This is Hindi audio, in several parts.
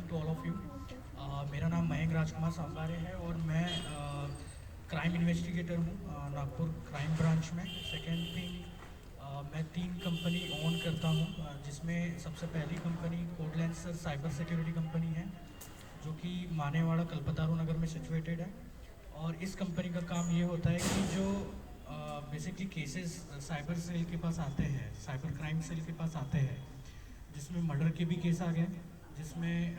Morning to all of you. मेरा नाम मयंक राजकुमार सांबारे है और मैं क्राइम इन्वेस्टिगेटर हूँ नागपुर क्राइम ब्रांच में। सेकेंड थिंग, मैं 3 कंपनी ओन करता हूँ, जिसमें सबसे पहली कंपनी कोडलेंसर साइबर सिक्योरिटी कंपनी है, जो कि मानेवाड़ा कल्पतारू नगर में सिचुएटेड है। और इस कंपनी का काम ये होता है कि जो बेसिकली केसेस साइबर सेल के पास आते हैं, साइबर क्राइम सेल के पास आते हैं, जिसमें मर्डर के भी केस आ गए, जिसमें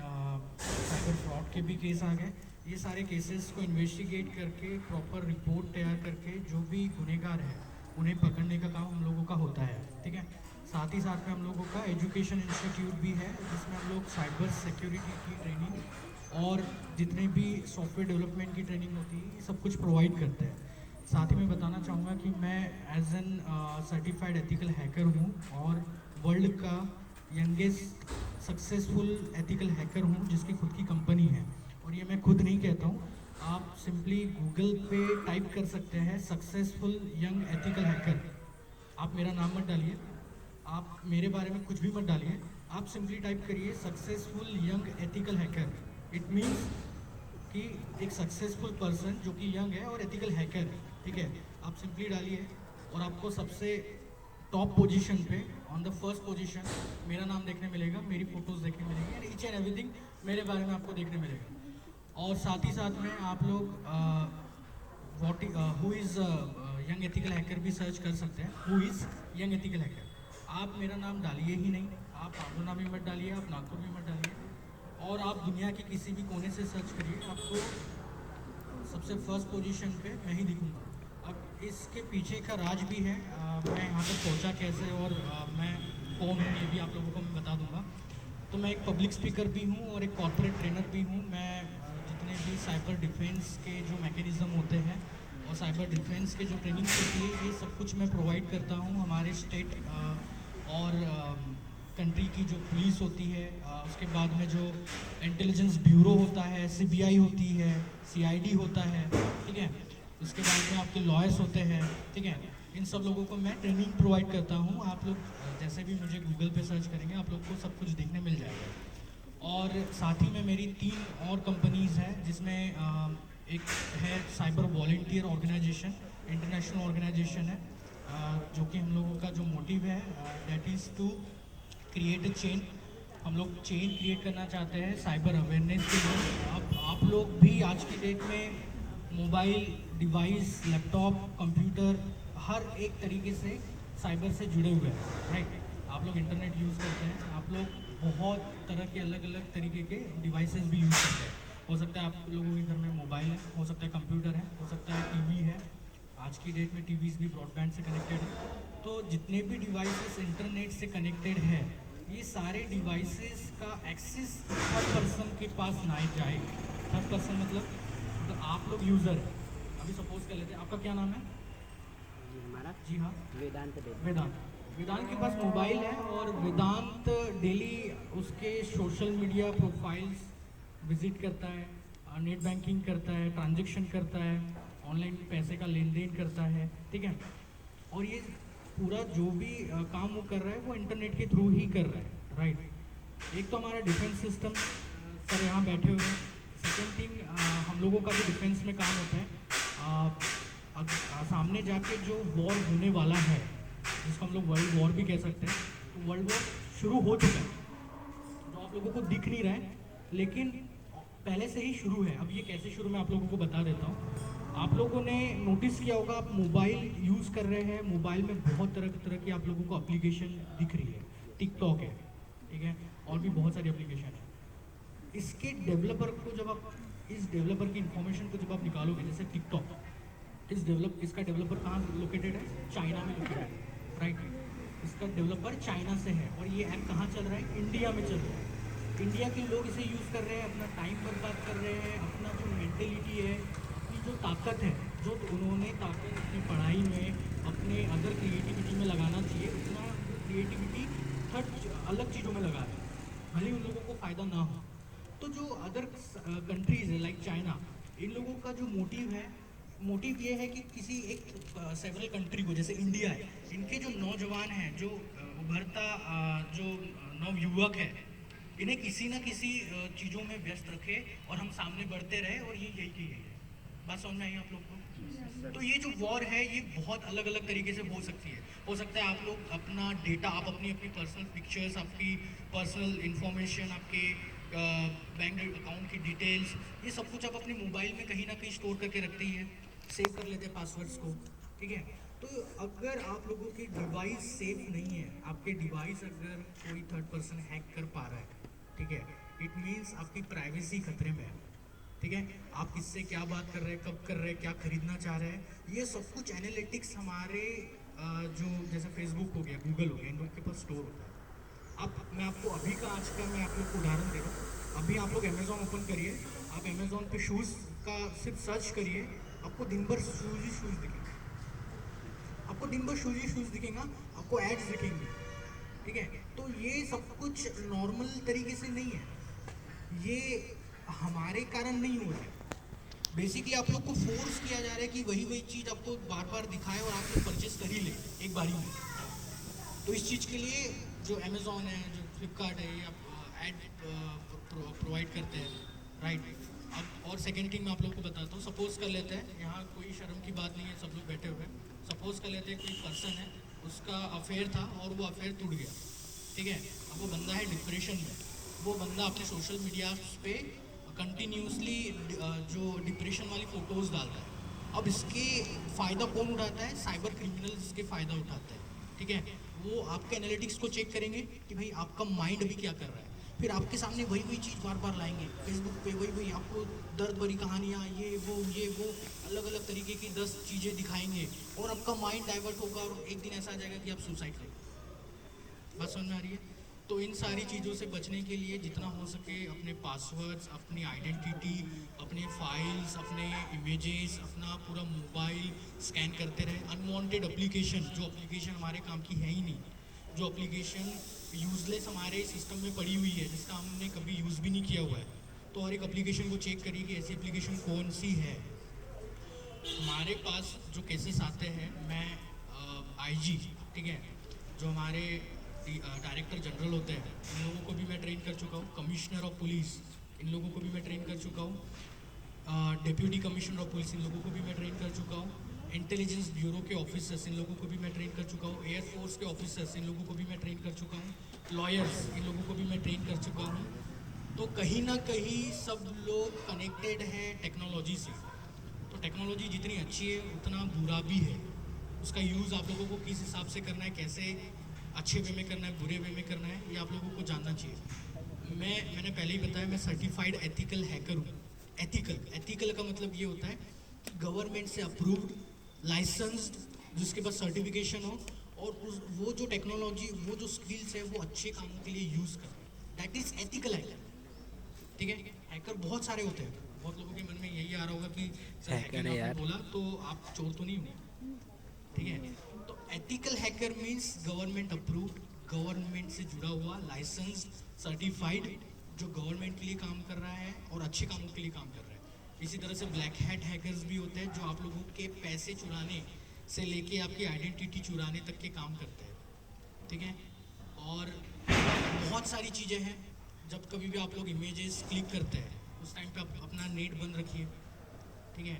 साइबर फ्रॉड के भी केस आ गए, ये सारे केसेस को इन्वेस्टिगेट करके प्रॉपर रिपोर्ट तैयार करके जो भी गुनहगार है उन्हें पकड़ने का काम हम लोगों का होता है। ठीक है, साथ ही साथ में हम लोगों का एजुकेशन इंस्टीट्यूट भी है, जिसमें हम लोग साइबर सिक्योरिटी की ट्रेनिंग और जितने भी सॉफ्टवेयर डेवलपमेंट की ट्रेनिंग होती है ये सब कुछ प्रोवाइड करते हैं। साथ ही मैं बताना चाहूँगा कि मैं as an certified ethical hacker हूँ और वर्ल्ड का यंगेस्ट सक्सेसफुल एथिकल हैकर हूँ, जिसकी खुद की कंपनी है। और ये मैं खुद नहीं कहता हूँ, आप सिंपली गूगल पे टाइप कर सकते हैं सक्सेसफुल यंग एथिकल हैकर। आप मेरा नाम मत डालिए, आप मेरे बारे में कुछ भी मत डालिए, आप सिंपली टाइप करिए successful young ethical hacker. It means कि एक सक्सेसफुल पर्सन जो कि यंग है और एथिकल हैकर है। ठीक है, आप सिंपली डालिए और आपको सबसे टॉप पोजीशन पे ऑन द फर्स्ट पोजीशन मेरा नाम देखने मिलेगा, मेरी फोटोज़ देखने मिलेगी एंड ईच एंड एवरीथिंग मेरे बारे में आपको देखने मिलेगा। और साथ ही साथ में आप लोग what who is young ethical hacker भी सर्च कर सकते हैं, who is young ethical hacker. आप मेरा नाम डालिए ही नहीं, आप आगुना भी मत डालिए, आप नागपुर भी मत डालिए, और आप दुनिया के किसी भी कोने से सर्च करिए, आपको सबसे फर्स्ट पोजीशन पे मैं ही दिखूंगा। अब इसके पीछे का राज भी है, मैं यहाँ तक पहुँचा कैसे और मैं कौन हूँ ये भी आप लोगों को मैं बता दूंगा। तो मैं एक पब्लिक स्पीकर भी हूँ और एक कॉर्पोरेट ट्रेनर भी हूँ। मैं जितने भी साइबर डिफेंस के जो मैकेनिज़्म होते हैं और साइबर डिफेंस के जो ट्रेनिंग होती है ये सब कुछ मैं प्रोवाइड करता हूँ हमारे स्टेट और कंट्री की जो पुलिस होती है, उसके बाद में जो इंटेलिजेंस ब्यूरो होता है, सीबीआई होती है, सीआईडी होता है। ठीक है, उसके बाद में आपके लॉयर्स होते हैं। ठीक है, इन सब लोगों को मैं ट्रेनिंग प्रोवाइड करता हूँ। आप लोग जैसे भी मुझे गूगल पे सर्च करेंगे आप लोग को सब कुछ देखने मिल जाएगा। और साथ ही में मेरी 3 और कंपनीज़ हैं, जिसमें एक है cyber volunteer organisation, international organisation है, जो कि हम लोगों का जो मोटिव है that is to create a chain. हम लोग चेन क्रिएट करना चाहते हैं साइबर अवेयरनेस के लिए। अब आप लोग भी आज की डेट में मोबाइल डिवाइस, लैपटॉप, कंप्यूटर, हर एक तरीके से साइबर से जुड़े हुए हैं, राइट। आप लोग इंटरनेट यूज़ करते हैं, आप लोग बहुत तरह के अलग अलग तरीके के डिवाइसेस भी यूज़ करते हैं। हो सकता है आप लोगों के घर में मोबाइल है, हो सकता है कंप्यूटर है, हो सकता है टीवी है। आज की डेट में टीवीज़ भी ब्रॉडबैंड से कनेक्टेड है। तो जितने भी डिवाइसेस इंटरनेट से कनेक्टेड है, ये सारे डिवाइसेस का एक्सेस थर्ड पर्सन के पास ना जाए। थर्ड पर्सन मतलब तो आप लोग यूज़र हैं, अभी सपोज कर लेते हैं, आपका क्या नाम है? जी हमारा जी हाँ, वेदांत देव। वेदांत। वेदांत के पास मोबाइल है और वेदांत डेली उसके सोशल मीडिया प्रोफाइल्स विजिट करता है, नेट बैंकिंग करता है, ट्रांजैक्शन करता है, ऑनलाइन पैसे का लेन देन करता है। ठीक है, और ये पूरा जो भी काम वो कर रहा है वो इंटरनेट के थ्रू ही कर रहा है, राइट। एक तो हमारा डिफेंस सिस्टम सर यहाँ बैठे हुए हैं। सेकेंड थिंग, हम लोगों का भी डिफेंस में काम होता है। सामने जाके जो वॉर होने वाला है, जिसको हम लोग वर्ल्ड वॉर भी कह सकते हैं, तो वर्ल्ड वॉर शुरू हो चुका है, जो आप लोगों को दिख नहीं रहा है लेकिन पहले से ही शुरू है। अब ये कैसे शुरू मैं आप लोगों को बता देता हूँ। आप लोगों ने नोटिस किया होगा, आप मोबाइल यूज़ कर रहे हैं, मोबाइल में बहुत तरह की आप लोगों को एप्लीकेशन दिख रही है। टिकटॉक है, ठीक है, और भी बहुत सारी एप्लीकेशन है। इसके डेवलपर को जब आप इस डेवलपर की इंफॉर्मेशन को जब आप निकालोगे, जैसे टिकटॉक, इसका डेवलपर कहाँ लोकेटेड है? चाइना में लोकेटेड है, राइट। इसका डेवलपर चाइना से है और ये ऐप कहाँ चल रहा है? इंडिया में चल रहा है। इंडिया के लोग इसे यूज़ कर रहे हैं, अपना टाइम बर्बाद कर रहे हैं, अपना जो मेंटेलिटी है, अपनी जो ताकत है, जो उन्होंने ताकत अपनी पढ़ाई में, अपने अदर क्रिएटिविटी में लगाना चाहिए, उतना क्रिएटिविटी थर्ड अलग चीज़ों में लगा रहे हैं, भले उन लोगों को फ़ायदा ना हो। तो जो अदर कंट्रीज़ है लाइक चाइना, इन लोगों का जो मोटिव है, मोटिव ये है कि किसी एक सेवरल कंट्री को, जैसे इंडिया है, इनके जो नौजवान हैं, जो उभरता जो नवयुवक है, इन्हें किसी ना किसी चीज़ों में व्यस्त रखे और हम सामने बढ़ते रहे, और ये यही की है। बात समझ में आई आप लोग को? तो ये जो वॉर है ये बहुत अलग अलग तरीके से हो सकती है। हो सकता है आप लोग अपना डेटा, आप अपनी अपनी पर्सनल पिक्चर्स, आपकी पर्सनल इंफॉर्मेशन, आपके बैंक अकाउंट की डिटेल्स, ये सब कुछ आप अपने मोबाइल में कहीं ना कहीं स्टोर करके रखते ही है, सेव कर लेते हैं पासवर्ड्स को। ठीक है, तो अगर आप लोगों की डिवाइस सेफ नहीं है, आपके डिवाइस अगर कोई थर्ड पर्सन हैक कर पा रहा है, ठीक है, इट मीन्स आपकी प्राइवेसी खतरे में है। ठीक है, आप किससे क्या बात कर रहे हैं, कब कर रहे हैं, क्या खरीदना चाह रहे हैं, ये सब कुछ एनालिटिक्स हमारे जो जैसे फेसबुक हो गया, गूगल हो गया, इन लोग के पास स्टोर होता है। अब मैं आपको अभी का आज का मैं आप लोग को उदाहरण दे रहा हूँ। अभी आप लोग अमेजोन ओपन करिए, आप अमेजोन पे शूज़ का सिर्फ सर्च करिए, आपको दिन भर शूज़ ही शूज़ दिखेंगे, आपको दिन भर शूज़ ही शूज़ दिखेगा, आपको एड्स दिखेंगे। ठीक है, तो ये सब कुछ नॉर्मल तरीके से नहीं है, ये हमारे कारण नहीं हो रहा है। बेसिकली आप लोग को फोर्स किया जा रहा है कि वही वही चीज़ आपको बार बार दिखाए और आप लोग परचेस कर ही ले एक बारी में। तो इस चीज़ के लिए जो अमेज़ॉन है, जो फ्लिपकार्ट है, ये एड प्रोवाइड करते हैं, राइट। अब और सेकेंड थिंग मैं आप लोग को बताता हूँ। सपोज कर लेते हैं, यहाँ कोई शर्म की बात नहीं है, सब लोग बैठे हुए हैं। सपोज कर लेते हैं कोई पर्सन है, उसका अफेयर था और वो अफेयर टूट गया। ठीक है, अब वो बंदा है डिप्रेशन में, वो बंदा अपने सोशल मीडिया पे कंटिन्यूसली जो डिप्रेशन वाली फ़ोटोज़ डालता है। अब इसके फ़ायदा कौन उठाता है? साइबर क्रिमिनल्स इसके फ़ायदा उठाते हैं। ठीक है, वो आपके एनालिटिक्स को चेक करेंगे कि भाई आपका माइंड अभी क्या कर रहा है, फिर आपके सामने वही वही चीज़ बार बार लाएंगे फेसबुक पे, वही वही आपको दर्द भरी कहानियाँ, ये वो अलग अलग तरीके की 10 चीज़ें दिखाएंगे, और आपका माइंड डाइवर्ट होगा और एक दिन ऐसा आ जाएगा कि आप सुसाइड करेंगे। बात समझ में आ रही है? तो इन सारी चीज़ों से बचने के लिए जितना हो सके अपने पासवर्ड्स, अपनी आइडेंटिटी, अपने फाइल्स, अपने इमेजेस, अपना पूरा मोबाइल स्कैन करते रहे। अनवांटेड एप्लीकेशन, जो एप्लीकेशन हमारे काम की है ही नहीं, जो एप्लीकेशन यूजलेस हमारे सिस्टम में पड़ी हुई है, जिसका हमने कभी यूज़ भी नहीं किया हुआ है, तो हर एक एप्लीकेशन को चेक करिए कि ऐसी एप्लीकेशन कौन सी है। हमारे पास जो केसेस आते हैं, मैं आईजी, ठीक है, जो हमारे डायरेक्टर जनरल होते हैं, इन लोगों को भी मैं ट्रेन कर चुका हूँ। कमिश्नर ऑफ पुलिस, इन लोगों को भी मैं ट्रेन कर चुका हूँ। डिप्यूटी कमिश्नर ऑफ पुलिस, इन लोगों को भी मैं ट्रेन कर चुका हूँ। इंटेलिजेंस ब्यूरो के ऑफिसर्स, इन लोगों को भी मैं ट्रेन कर चुका हूँ। एयरफोर्स के ऑफिसर्स, इन लोगों को भी मैं ट्रेन कर चुका हूँ। लॉयर्स, इन लोगों को भी मैं ट्रेन कर चुका हूँ। तो कहीं ना कहीं सब लोग कनेक्टेड हैं टेक्नोलॉजी से। तो टेक्नोलॉजी जितनी अच्छी है उतना बुरा भी है। उसका यूज़ आप लोगों को किस हिसाब से करना है, कैसे अच्छे वे में करना है, बुरे वे में करना है, ये आप लोगों को जानना चाहिए। मैंने पहले ही बताया, मैं सर्टिफाइड एथिकल हैकर हूँ। एथिकल का मतलब ये होता है कि गवर्नमेंट से अप्रूव्ड, लाइसेंस्ड, जिसके पास सर्टिफिकेशन हो, और वो जो टेक्नोलॉजी, वो जो स्किल्स है वो अच्छे कामों के लिए यूज़ कर, दैट इज़ एथिकल हैकर। ठीक है, हैकर बहुत सारे होते हैं। बहुत लोगों के मन में यही आ रहा होगा कि सर हैकिंग आपने बोला तो आप चोर तो नहीं हो। ठीक है, तो ethical hacker means government approved, government से जुड़ा हुआ, लाइसेंस, सर्टिफाइड, जो गवर्नमेंट के लिए काम कर रहा है और अच्छे कामों के लिए काम कर रहा है। इसी तरह से ब्लैक हैट हैकर्स भी होते हैं, जो आप लोगों के पैसे चुराने से लेके आपकी आइडेंटिटी चुराने तक के काम करते हैं। ठीक है, और बहुत सारी चीज़ें हैं। जब कभी भी आप लोग इमेजेस क्लिक करते हैं, उस टाइम पे आप अपना नेट बंद रखिए। ठीक है,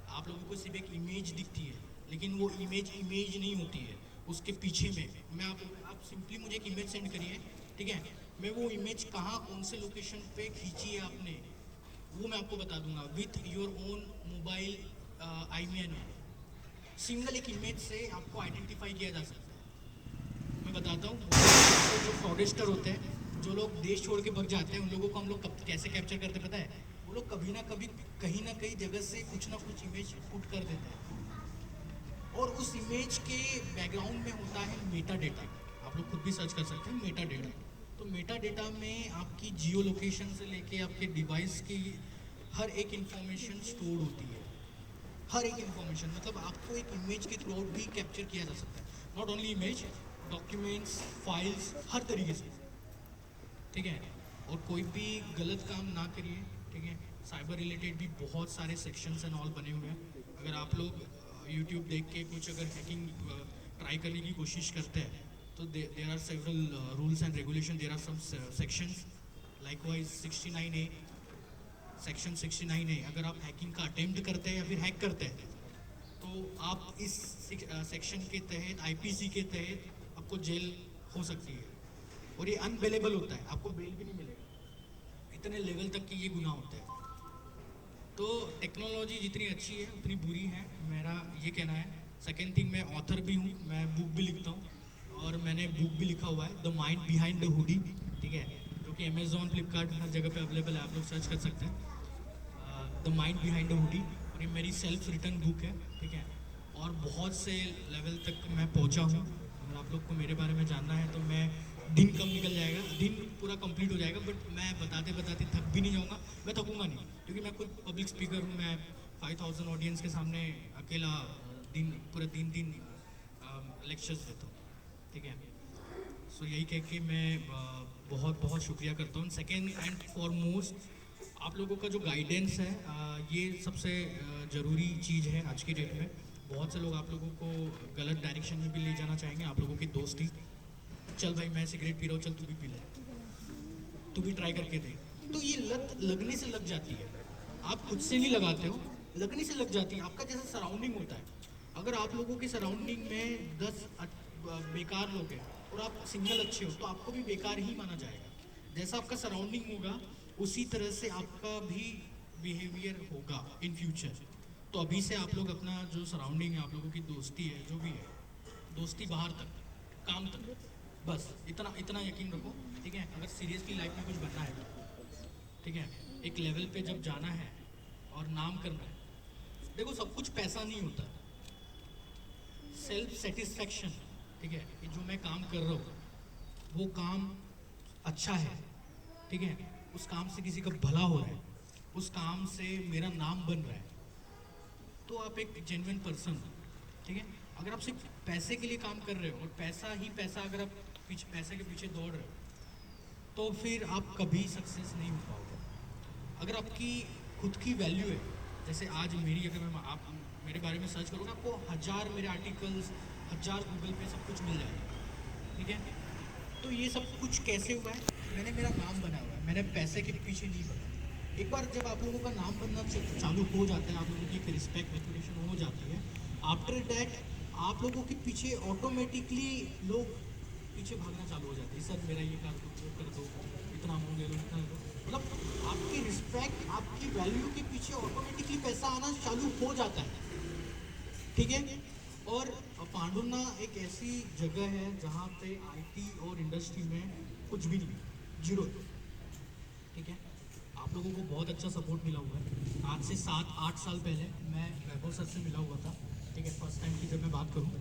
आप लोगों को सिर्फ एक इमेज दिखती है, लेकिन वो इमेज नहीं होती है। उसके पीछे में मैं आप सिंपली मुझे एक इमेज सेंड करिए। ठीक है, मैं वो इमेज कहाँ, कौन से लोकेशन पे खींची है आपने, वो मैं आपको बता दूंगा with your own mobile IMEI। Single एक इमेज से आपको आइडेंटिफाई किया जा सकता है। मैं बताता हूँ, जो फ्रॉडेस्टर होते हैं, जो लोग देश छोड़ के भग जाते हैं, उन लोगों को हम लोग कैसे कैप्चर करते पता है? वो लोग कभी ना कभी कहीं ना कहीं जगह से कुछ ना कुछ इमेज पुट कर देते हैं, और उस इमेज के बैकग्राउंड में होता है मेटा डेटा। आप लोग खुद भी सर्च कर सकते हैं मेटा डेटा। तो मेटा डेटा में आपकी जियो लोकेशन से लेके आपके डिवाइस की हर एक इंफॉर्मेशन स्टोर होती है। हर एक इंफॉर्मेशन, मतलब आपको एक इमेज के थ्रू आउट भी कैप्चर किया जा सकता है। Not only image, documents, files, हर तरीके से। ठीक है, और कोई भी गलत काम ना करिए। ठीक है, साइबर रिलेटेड भी बहुत सारे सेक्शंस एंड ऑल बने हुए हैं। अगर आप लोग यूट्यूब देख के कुछ अगर हैकिंग ट्राई करने की कोशिश करते हैं, तो there are several rules and regulation, there are some sections likewise 69A, section 69A, अगर आप हैकिंग का अटेम्प्ट करते हैं या फिर हैक करते हैं तो आप इस सेक्शन के तहत, आईपीसी के तहत आपको जेल हो सकती है और ये अनबेलेबल होता है, आपको बेल भी नहीं मिलेगा। इतने लेवल तक की ये गुनाह होता है। तो टेक्नोलॉजी जितनी अच्छी है उतनी बुरी है, मेरा ये कहना है। सेकेंड थिंग, मैं ऑथर भी हूँ, मैं बुक भी लिखता हूँ और मैंने बुक भी लिखा हुआ है, the mind behind the hoodie, ठीक है, जो कि अमेजोन, फ्लिपकार्ट हर जगह पे अवेलेबल है, आप लोग सर्च कर सकते हैं, the mind behind the hoodie. और ये मेरी सेल्फ रिटन बुक है, ठीक है, और बहुत से लेवल तक मैं पहुंचा हूँ। अगर आप लोग को मेरे बारे में जानना है तो मैं दिन कम निकल जाएगा, दिन पूरा कंप्लीट हो जाएगा, बट मैं बताते बताते थक भी नहीं जाऊँगा, मैं थकूँगा नहीं, क्योंकि मैं खुद पब्लिक स्पीकर हूँ। मैं 5000 ऑडियंस के सामने अकेला दिन पूरे दिन लेक्चर्स देता हूँ, ठीक है। सो यही कह के मैं बहुत बहुत शुक्रिया करता हूँ। सेकेंड एंड फॉरमोस्ट, आप लोगों का जो गाइडेंस है, ये सबसे ज़रूरी चीज़ है आज की डेट में। बहुत से लोग आप लोगों को गलत डायरेक्शन में भी ले जाना चाहेंगे, आप लोगों की दोस्ती, चल भाई मैं सिगरेट पी रहा हूँ, चल तू भी पी ले, तू भी ट्राई करके दे। तो ये लत लगने से लग जाती है, आप खुद से नहीं लगाते हो, लगने से लग जाती है। आपका जैसा सराउंडिंग होता है, अगर आप लोगों की सराउंडिंग में 10 बेकार लोग हैं और आप सिंगल अच्छे हो तो आपको भी बेकार ही माना जाएगा। जैसा आपका सराउंडिंग होगा उसी तरह से आपका भी बिहेवियर होगा इन फ्यूचर। तो अभी से आप लोग अपना जो सराउंडिंग है, आप लोगों की दोस्ती है, जो भी है, दोस्ती बाहर तक, काम तक, बस इतना इतना यकीन रखो, ठीक है। अगर सीरियसली लाइफ में कुछ बनना है तो, ठीक है, एक लेवल पे जब जाना है और नाम करना है, देखो सब कुछ पैसा नहीं होता, सेल्फ सेटिस्फैक्शन, ठीक है, कि जो मैं काम कर रहा हूँ वो काम अच्छा है, ठीक है, उस काम से किसी का भला हो रहा है, उस काम से मेरा नाम बन रहा है, तो आप एक जेन्युइन पर्सन हो, ठीक है। अगर आप सिर्फ पैसे के लिए काम कर रहे हो और पैसा ही पैसा, अगर आप पैसे के पीछे दौड़ रहे हो तो फिर आप कभी सक्सेस नहीं हो पाओगे। अगर आपकी खुद की वैल्यू है, जैसे आज मेरी, अगर मैं आप मेरे बारे में सर्च करोगे आपको 1000 मेरे आर्टिकल्स, 1000 गूगल पे सब कुछ मिल जाएगा, ठीक है। तो ये सब कुछ कैसे हुआ है? मैंने मेरा नाम बनाया हुआ है, मैंने पैसे के पीछे नहीं बढ़ा। एक बार जब आप लोगों का नाम बनना चालू हो जाता है, आप लोगों की एक रिस्पेक्ट रेपुटेशन हो जाती है, आफ्टर दैट आप लोगों के पीछे ऑटोमेटिकली लोग पीछे भागना चालू हो जाते हैं, सर मेरा ये कर दो, वो कर दो, इतना अमाउंट ले लो, इतना ले लो। मतलब आपकी रिस्पेक्ट, आपकी वैल्यू के पीछे ऑटोमेटिकली पैसा आना चालू हो जाता है, ठीक है। और पांडुना एक ऐसी जगह है जहाँ पे आईटी और इंडस्ट्री में कुछ भी नहीं, जीरो, ठीक है। आप लोगों को बहुत अच्छा सपोर्ट मिला हुआ है। आज से 7-8 साल पहले मैं वैभव सर से मिला हुआ था, ठीक है, फर्स्ट टाइम की जब मैं बात करूँ,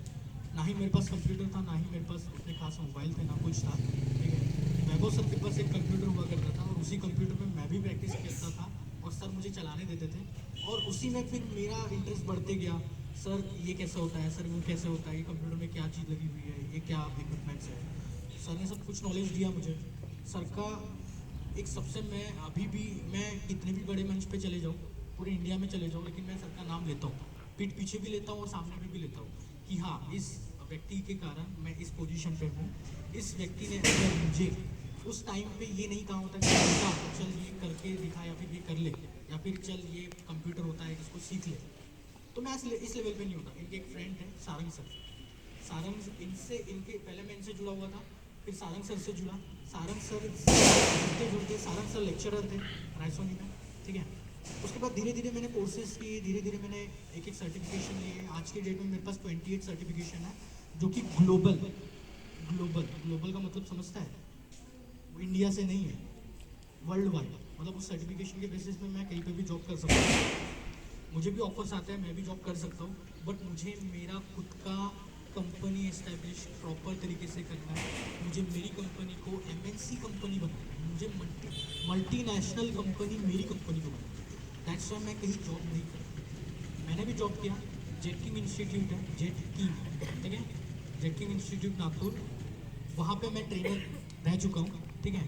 ना ही मेरे पास कंप्यूटर था, ना ही मेरे पास उतने खास मोबाइल थे, ना कुछ था, ठीक है। वैभव सर के पास एक कंप्यूटर हुआ करता था और उसी कंप्यूटर में मैं भी प्रैक्टिस करता था और सर मुझे चलाने देते थे और उसी में फिर मेरा इंटरेस्ट बढ़ते गया। सर ये कैसे होता है, सर वो कैसे होता है, ये कंप्यूटर में क्या चीज़ लगी हुई है, ये क्या इक्विपमेंट्स है। सर ने सब कुछ नॉलेज दिया मुझे। सर का एक सबसे, मैं अभी भी, मैं कितने भी बड़े मंच पे चले जाऊँ, पूरे इंडिया में चले जाऊँ, लेकिन मैं सर का नाम लेता हूँ, पीठ पीछे भी लेता हूँ और सामने में भी लेता हूँ कि हाँ, इस व्यक्ति के कारण मैं इस पोजीशन पे हूँ। इस व्यक्ति ने अगर मुझे उस टाइम पे ये नहीं कहा होता कि बेटा चल ये करके दिखा, या फिर ये कर ले, या फिर चल ये कंप्यूटर होता है इसको सीख ले, तो मैं इस लेवल पे नहीं होता। इनके एक फ्रेंड है सारंग सर, सारंग, इनसे, इनके पहले मैं इनसे जुड़ा हुआ था, फिर सारंग सर से जुड़ा। सारंग सर जुड़ते जुड़ते, सारंग सर लेक्चरर थे रायसोनी में, ठीक है। उसके बाद धीरे धीरे मैंने कोर्सेज किए, धीरे धीरे मैंने एक एक सर्टिफिकेशन लिए। आज के डेट में मेरे पास 28 सर्टिफिकेशन है, जो कि ग्लोबल का मतलब समझता है, वो इंडिया से नहीं है, वर्ल्ड वाइड। मतलब उस सर्टिफिकेशन के बेसिस पे मैं कहीं पे भी जॉब कर सकता हूँ, मुझे भी ऑफर्स आते हैं, मैं भी जॉब कर सकता हूँ, बट मुझे मेरा खुद का कंपनी एस्टेब्लिश प्रॉपर तरीके से करना है। मुझे मेरी कंपनी को एमएनसी कंपनी बनाना है, मुझे मल्टीनेशनल कंपनी मेरी कंपनी को बनाना है। दैट्स व्हाई मैं कहीं जॉब नहीं करता। मैंने भी जॉब किया, जेट किंग इंस्टीट्यूट है, जेट किंग, ठीक है, जेट किंग इंस्टीट्यूट नागपुर, वहाँ पे मैं ट्रेनर रह चुका हूँ, ठीक है।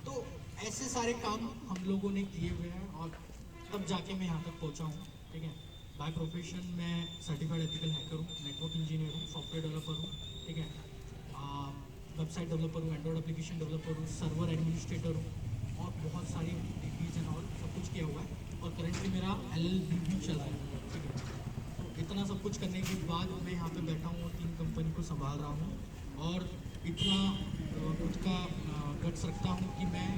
तो ऐसे सारे काम हम लोगों ने किए हुए हैं और तब जाके मैं यहाँ तक पहुँचा हूँ, ठीक है। बाय प्रोफेशन मैं सर्टिफाइड एथिकल हैकर हूँ, नेटवर्क इंजीनियर हूँ, सॉफ्टवेयर डेवलपर हूँ, ठीक है, वेबसाइट डेवलपर हूँ, एंड्रॉइड एप्लीकेशन डेवलपर हूँ, सर्वर एडमिनिस्ट्रेटर हूँ, और बहुत सारी डिग्रीज एंड ऑल सब कुछ किया हुआ है और करेंटली मेरा LLB भी चल रहा है, ठीक है। तो इतना सब कुछ करने के बाद मैं यहाँ पे बैठा हूँ और 3 कंपनी को संभाल रहा हूँ और इतना खुद का गट्स रखता हूँ कि मैं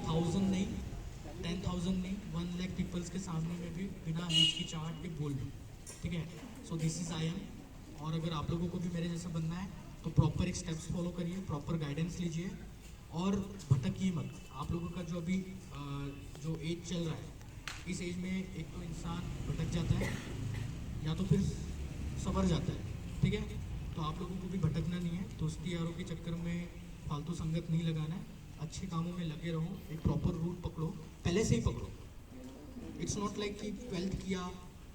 1000 नहीं, 10,000 नहीं, 1 लाख पीपल्स के सामने में भी बिना हिचकिचाहट के बोल दूँ, ठीक है। So this is I am. और अगर आप लोगों को भी मेरे जैसा बनना है तो प्रॉपर एक स्टेप्स फॉलो करिए, प्रॉपर गाइडेंस लीजिए और भटकिए मत। आप लोगों का जो अभी जो एज चल रहा है, इस एज में एक तो इंसान भटक जाता है या तो फिर संवर जाता है, ठीक है। तो आप लोगों को भी भटकना नहीं है, दोस्ती यारों के चक्कर में फालतू संगत नहीं लगाना है, अच्छे कामों में लगे रहो, एक प्रॉपर रूट पकड़ो, पहले से ही पकड़ो। इट्स नॉट लाइक कि 12th किया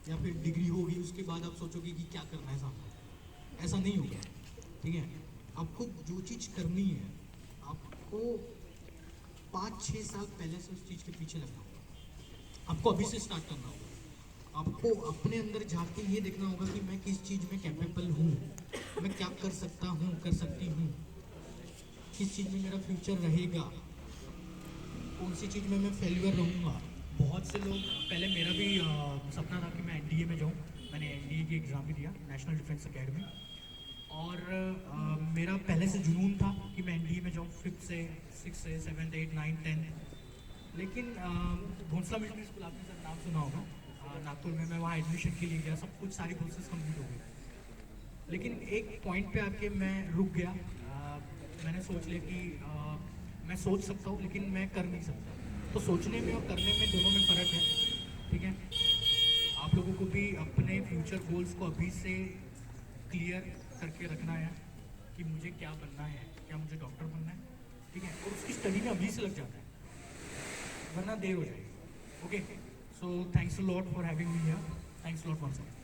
या फिर डिग्री होगी उसके बाद आप सोचोगे कि क्या करना है सामने, ऐसा नहीं होगा, ठीक है। आपको जो चीज़ करनी है आपको 5-6 साल पहले से उस चीज़ के पीछे लगना होगा, आपको अभी से स्टार्ट करना होगा। आपको अपने अंदर जाके ये देखना होगा कि मैं किस चीज़ में कैपेबल हूँ, मैं क्या कर सकता हूँ, कर सकती हूँ, किस चीज़ में मेरा फ्यूचर रहेगा, कौन सी चीज़ में मैं फेलियर रहूँगा। बहुत से लोग, पहले मेरा भी सपना था कि मैं NDA में जाऊँ, मैंने NDA की एग्ज़ाम भी दिया, नेशनल डिफेंस एकेडमी। और मेरा पहले से जुनून था कि मैं NDA में जाऊँ 5th से 6th से 7th 8th 9th 10th। लेकिन भोंसला मिलिट्री स्कूल आपने सर नाम सुना होगा, नागपुर में, मैं वहाँ एडमिशन के लिए गया, सब कुछ सारी प्रोसेस कंप्लीट हो गई। लेकिन एक पॉइंट पे आके मैं रुक गया। मैंने सोच लिया कि मैं सोच सकता हूँ लेकिन मैं कर नहीं सकता। तो सोचने में और करने में दोनों में फ़र्क है, ठीक है। आप लोगों को भी अपने फ्यूचर गोल्स को अभी से क्लियर करके रखना है कि मुझे क्या बनना है, क्या मुझे डॉक्टर बनना है, ठीक है। और उसकी स्टडी में अभी से लग जाता है, वरना देर हो जाएगी, okay. So thanks a lot for having me here, thanks a lot once again.